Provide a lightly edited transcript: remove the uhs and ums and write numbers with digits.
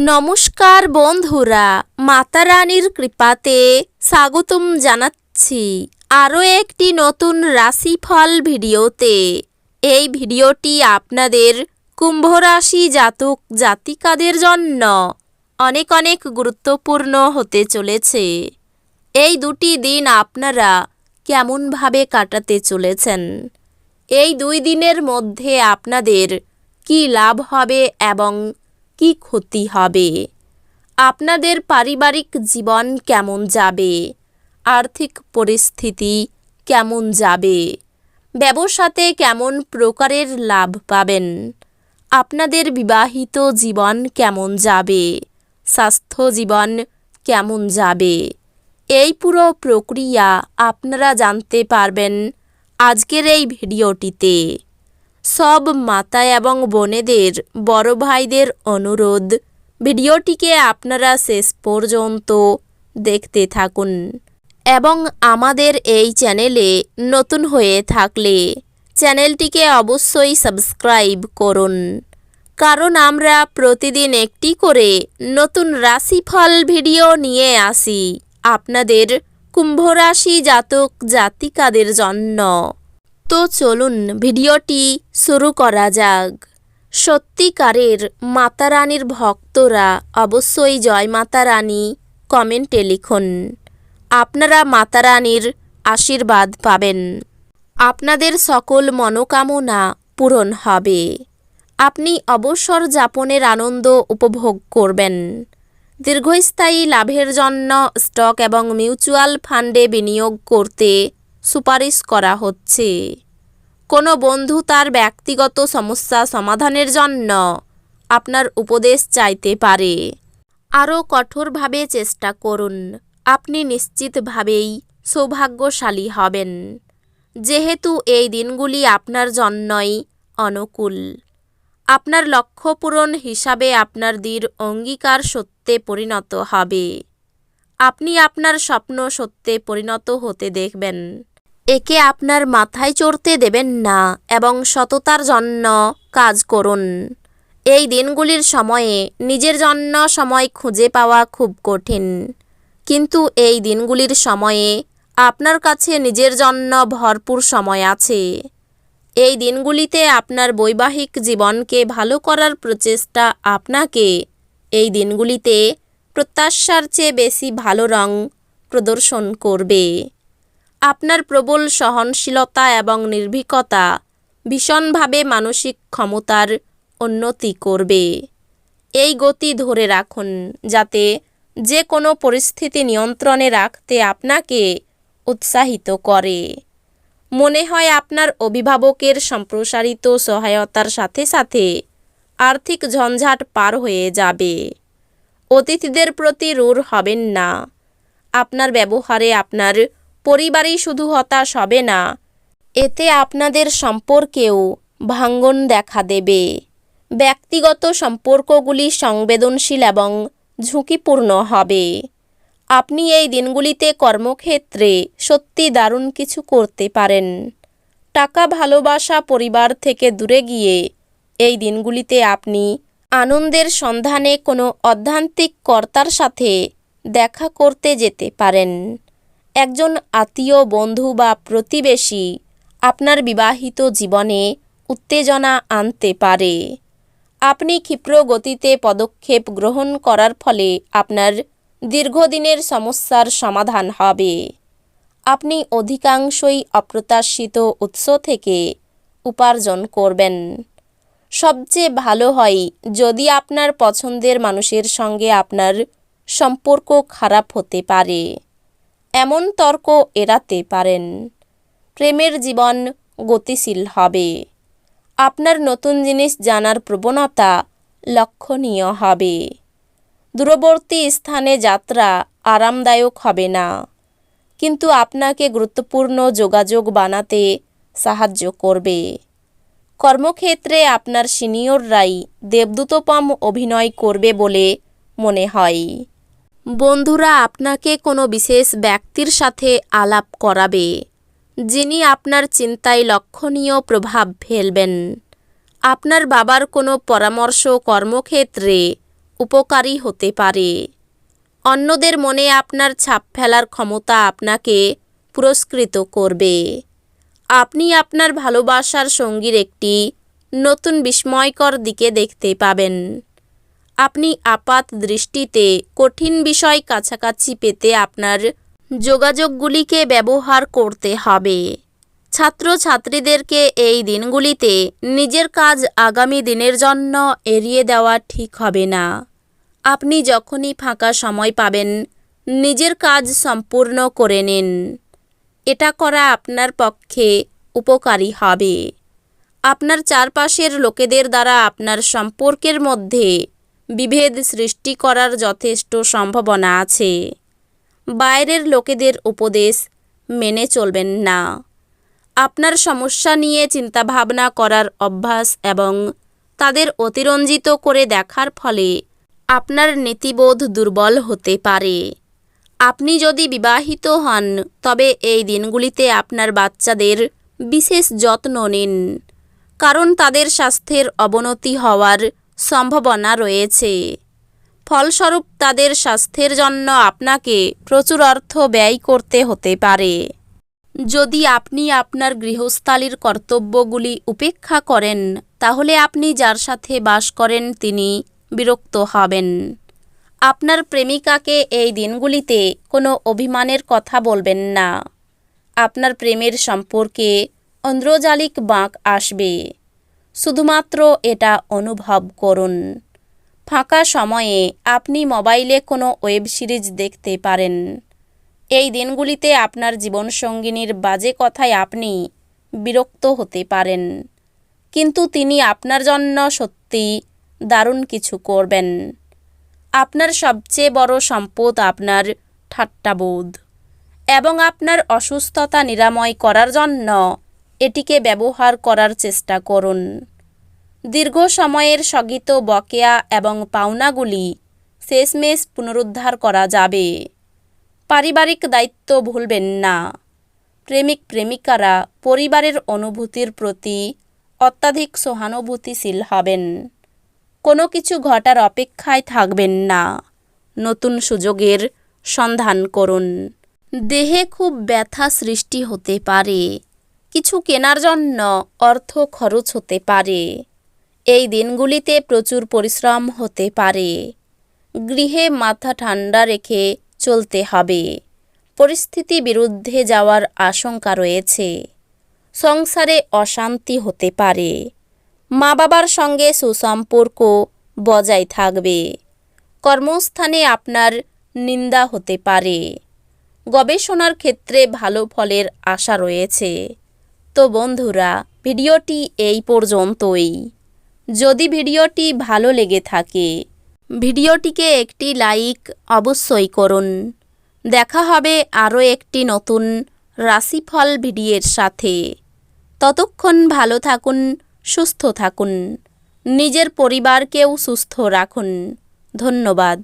নমস্কার বন্ধুরা, মাতা রানীর কৃপাতে স্বাগতম জানাচ্ছি আরও একটি নতুন রাশিফল ভিডিওতে। এই ভিডিওটি আপনাদের কুম্ভ রাশি জাতক জাতিকাদের জন্য অনেক অনেক গুরুত্বপূর্ণ হতে চলেছে। এই দুটি দিন আপনারা কেমনভাবে কাটাতে চলেছেন, এই 2 দিনের মধ্যে আপনাদের কি লাভ হবে এবং কি ক্ষতি হবে, আপনাদের পারিবারিক জীবন কেমন যাবে, আর্থিক পরিস্থিতি কেমন যাবে, ব্যবসাতে কেমন প্রকারের লাভ পাবেন, আপনাদের বিবাহিত জীবন কেমন যাবে, স্বাস্থ্য জীবন কেমন যাবে, এই পুরো প্রক্রিয়া আপনারা জানতে পারবেন আজকের এই ভিডিওটিতে। সব মাতা এবং বোনেদের, বড় ভাইদের অনুরোধ, ভিডিওটিকে আপনারা শেষ পর্যন্ত দেখতে থাকুন এবং আমাদের এই চ্যানেলে নতুন হয়ে থাকলে চ্যানেলটিকে অবশ্যই সাবস্ক্রাইব করুন, কারণ আমরা প্রতিদিন একটি করে নতুন রাশিফল ভিডিও নিয়ে আসি আপনাদের কুম্ভ রাশি জাতক জাতিকাদের জন্য। তো চলুন ভিডিওটি শুরু করা যাক। সত্যিকারের মাতা রানীর ভক্তরা অবশ্যই জয় মাতা রানী কমেন্টে লিখুন। আপনারা মাতা রানীর আশীর্বাদ পাবেন, আপনাদের সকল মনোকামনা পূরণ হবে, আপনি অবসর যাপনের আনন্দ উপভোগ করবেন। দীর্ঘস্থায়ী লাভের জন্য স্টক এবং মিউচুয়াল ফান্ডে বিনিয়োগ করতে সুপারিশ করা হচ্ছে। কোনো বন্ধু তার ব্যক্তিগত সমস্যা সমাধানের জন্য আপনার উপদেশ চাইতে পারে। আরও কঠোরভাবে চেষ্টা করুন, আপনি নিশ্চিতভাবেই সৌভাগ্যশালী হবেন, যেহেতু এই দিনগুলি আপনার জন্যই অনুকূল। আপনার লক্ষ্য পূরণ হিসাবে আপনার দৃঢ় অঙ্গীকার সত্যে পরিণত হবে। আপনি আপনার স্বপ্ন সত্যে পরিণত হতে দেখবেন। একে আপনার মাথায় চড়তে দেবেন না এবং সততার জন্য কাজ করুন। এই দিনগুলির সময়ে নিজের জন্য সময় খুঁজে পাওয়া খুব কঠিন, কিন্তু এই দিনগুলির সময়ে আপনার কাছে নিজের জন্য ভরপুর সময় আছে। এই দিনগুলিতে আপনার বৈবাহিক জীবনকে ভালো করার প্রচেষ্টা আপনাকে এই দিনগুলিতে প্রত্যাশার চেয়ে বেশি ভালো রং প্রদর্শন করবে। আপনার প্রবল সহনশীলতা এবং নির্ভীকতা ভীষণভাবে মানসিক ক্ষমতার উন্নতি করবে। এই গতি ধরে রাখুন, যাতে যে কোনো পরিস্থিতি নিয়ন্ত্রণে রাখতে আপনাকে উৎসাহিত করে। মনে হয় আপনার অভিভাবকের সম্প্রসারিত সহায়তার সাথে সাথে আর্থিক ঝঞ্ঝাট পার হয়ে যাবে। অতিথিদের প্রতি রূঢ় হবেন না। আপনার ব্যবহারে আপনার পরিবারই শুধু হতাশ হবে না, এতে আপনাদের সম্পর্কেও ভাঙ্গন দেখা দেবে। ব্যক্তিগত সম্পর্কগুলি সংবেদনশীল এবং ঝুঁকিপূর্ণ হবে। আপনি এই দিনগুলিতে কর্মক্ষেত্রে সত্যি দারুণ কিছু করতে পারেন। টাকা, ভালোবাসা, পরিবার থেকে দূরে গিয়ে এই দিনগুলিতে আপনি আনন্দের সন্ধানে কোনো অধ্যাত্মিক কর্তার সাথে দেখা করতে যেতে পারেন। একজন আত্মীয়, বন্ধু বা প্রতিবেশী আপনার বিবাহিত জীবনে উত্তেজনা আনতে পারে। আপনি ক্ষিপ্র গতিতে পদক্ষেপ গ্রহণ করার ফলে আপনার দীর্ঘদিনের সমস্যার সমাধান হবে। আপনি অধিকাংশই অপ্রত্যাশিত উৎস থেকে উপার্জন করবেন। সবচেয়ে ভালো হয় যদি আপনার পছন্দের মানুষের সঙ্গে আপনার সম্পর্ক খারাপ হতে পারে, এমন তর্ক এড়াতে পারেন। প্রেমের জীবন গতিশীল হবে। আপনার নতুন জিনিস জানার প্রবণতা লক্ষণীয় হবে। দূরবর্তী স্থানে যাত্রা আরামদায়ক হবে না, কিন্তু আপনাকে গুরুত্বপূর্ণ যোগাযোগ বানাতে সাহায্য করবে। কর্মক্ষেত্রে আপনার সিনিয়ররাই দেবদূতোপম অভিনয় করবে বলে মনে হয়। বন্ধুরা আপনাকে কোনো বিশেষ ব্যক্তির সাথে আলাপ করাবে, যিনি আপনার চিন্তায় লক্ষণীয় প্রভাব ফেলবেন। আপনার বাবার কোনো পরামর্শ কর্মক্ষেত্রে উপকারী হতে পারে। অন্যদের মনে আপনার ছাপ ফেলার ক্ষমতা আপনাকে পুরস্কৃত করবে। আপনি আপনার ভালোবাসার সঙ্গীর একটি নতুন বিস্ময়কর দিকে দেখতে পাবেন। আপনি আপাত দৃষ্টিতে কঠিন বিষয় কাছাকাছি পেতে আপনার যোগাযোগগুলিকে ব্যবহার করতে হবে। ছাত্রছাত্রীদেরকে এই দিনগুলিতে নিজের কাজ আগামী দিনের জন্য এড়িয়ে দেওয়া ঠিক হবে না। আপনি যখনই ফাঁকা সময় পাবেন নিজের কাজ সম্পূর্ণ করে নিন। এটা করা আপনার পক্ষে উপকারী হবে। আপনার চারপাশের লোকেদের দ্বারা আপনার সম্পর্কের মধ্যে বিভেদ সৃষ্টি করার যথেষ্ট সম্ভাবনা আছে। বাইরের লোকেদের উপদেশ মেনে চলবেন না। আপনার সমস্যা নিয়ে চিন্তাভাবনা করার অভ্যাস এবং তাদের অতিরঞ্জিত করে দেখার ফলে আপনার নীতিবোধ দুর্বল হতে পারে। আপনি যদি বিবাহিত হন তবে এই দিনগুলিতে আপনার বাচ্চাদের বিশেষ যত্ন নিন, কারণ তাদের স্বাস্থ্যের অবনতি হওয়ার সম্ভাবনা রয়েছে। ফলস্বরূপ তাদের স্বাস্থ্যের জন্য আপনাকে প্রচুর অর্থ ব্যয় করতে হতে পারে। যদি আপনি আপনার গৃহস্থালির কর্তব্যগুলি উপেক্ষা করেন তাহলে আপনি যার সাথে বাস করেন তিনি বিরক্ত হবেন। আপনার প্রেমিকাকে এই দিনগুলিতে কোনো অভিমানের কথা বলবেন না। আপনার প্রেমের সম্পর্কে ঐন্দ্রজালিক বাঁক আসবে। শুধুমাত্র এটা অনুভব করুন। ফাঁকা সময়ে আপনি মোবাইলে কোনো ওয়েব সিরিজ দেখতে পারেন। এই দিনগুলিতে আপনার জীবনসঙ্গিনীর বাজে কথায় আপনি বিরক্ত হতে পারেন, কিন্তু তিনি আপনার জন্য সত্যি দারুণ কিছু করবেন। আপনার সবচেয়ে বড় সম্পদ আপনার ঠাট্টাবোধ, এবং আপনার অসুস্থতা নিরাময় করার জন্য এটিকে ব্যবহার করার চেষ্টা করুন। দীর্ঘ সময়ের স্থগিত বকেয়া এবং পাওনাগুলি শেষমেশ পুনরুদ্ধার করা যাবে। পারিবারিক দায়িত্ব ভুলবেন না। প্রেমিক প্রেমিকারা পরিবারের অনুভূতির প্রতি অত্যাধিক সহানুভূতিশীল হবেন। কোনো কিছু ঘটার অপেক্ষায় থাকবেন না। নতুন সুযোগের সন্ধান করুন। দেহে খুব ব্যথা সৃষ্টি হতে পারে। কিছু কেনার জন্য অর্থ খরচ হতে পারে। এই দিনগুলিতে প্রচুর পরিশ্রম হতে পারে। গৃহে মাথা ঠান্ডা রেখে চলতে হবে। পরিস্থিতি বিরুদ্ধে যাওয়ার আশঙ্কা রয়েছে। সংসারে অশান্তি হতে পারে। মা বাবার সঙ্গে সুসম্পর্ক বজায় থাকবে। কর্মস্থানে আপনার নিন্দা হতে পারে। গবেষণার ক্ষেত্রে ভালো ফলের আশা রয়েছে। তো বন্ধুরা, ভিডিওটি এই পর্যন্তই। যদি ভিডিওটি ভালো লেগে থাকে ভিডিওটিকে একটি লাইক অবশ্যই করুন। দেখা হবে আরও একটি নতুন রাশিফল ভিডিওর সাথে। ততক্ষণ ভালো থাকুন, সুস্থ থাকুন, নিজের পরিবারকেও সুস্থ রাখুন। ধন্যবাদ।